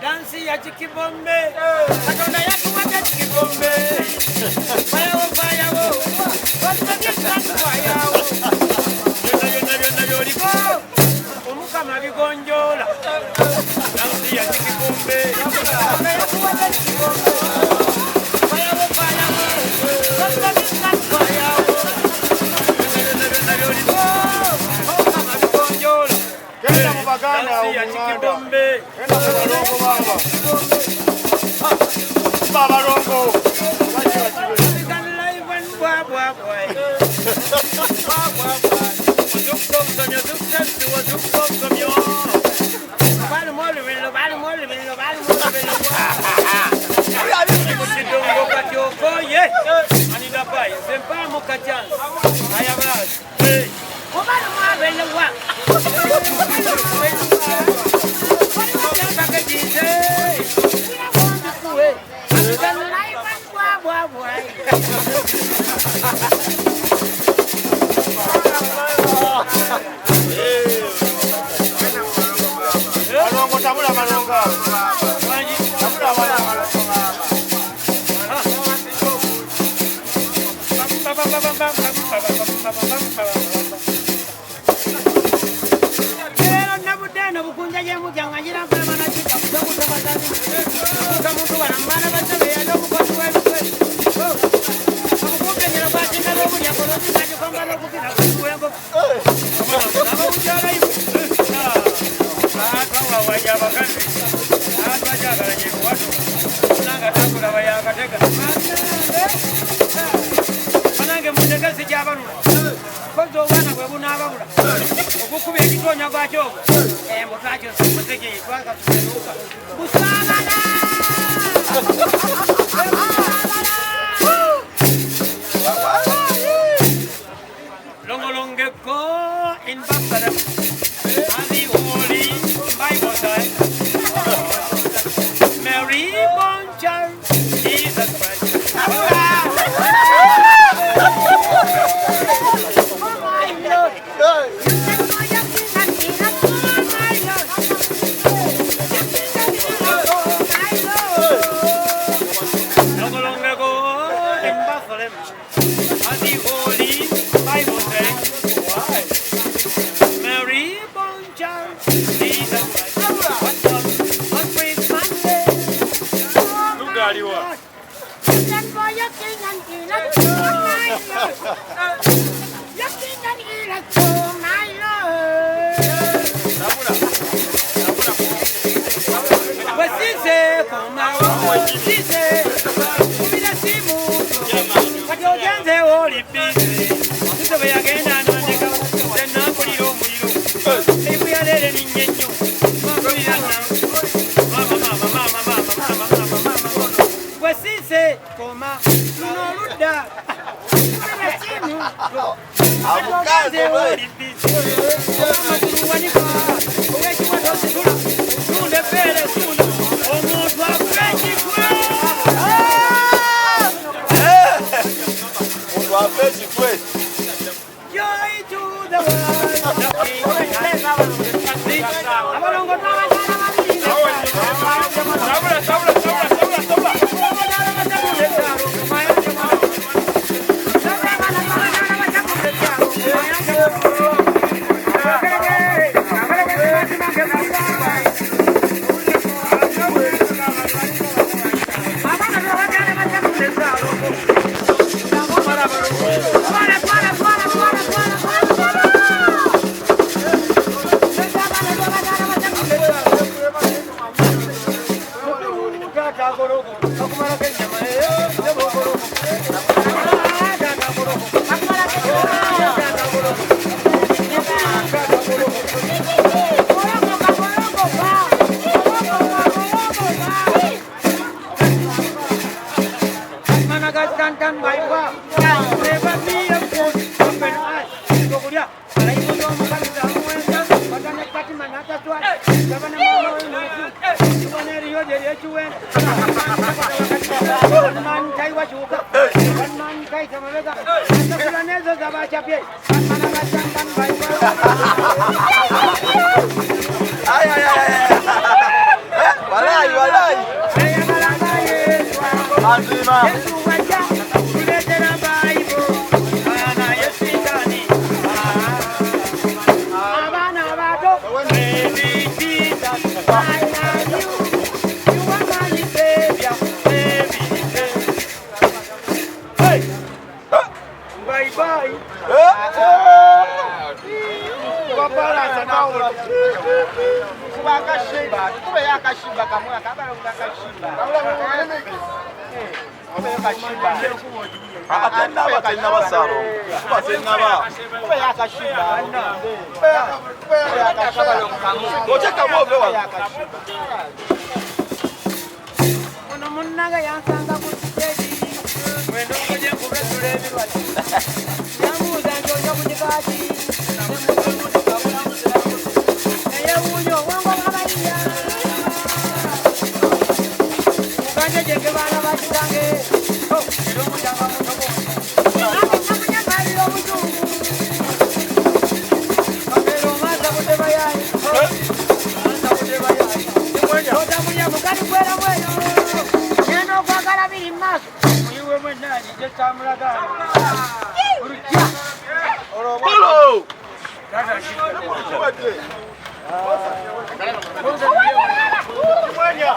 Dansi ya chikibombe. Katonda ya kumata chikibombe. Fire wo. What's the fire? Yona omuka mabigonjola. Dansi ya chikibombe. Katonda ya kumata chikibombe. Fire wo. What's the fire? Kenda mubaganda chikibombe. Baba Rongo. Hey! balansa nawe. Kuba akashiba, kuba yakashiba kamwe akabala akashiba. Kuba yakashiba. Atenda basalo. Kuba senaba. Kuba yakashiba. Oje kamove wa. Ono munnaga yansanga ku stage. Wendo ngoje kubetula ebirwadde. Yamuuza nti ojja kugikaaki. Eyewuunyo obwongo bw'abayiya. Muganje gyenge baana bakitange. Era omutanga mutobo. Nange namunyamalira obuzungu. Kakeero maaza buteba yaayi. Maaza buteba yaayi. Otamulya mugali gwera mweyo. Genda okwagala biri mu maaso. Muyiwe mwennaani gye tamulagaana. Olujja. Hello. Mwenya.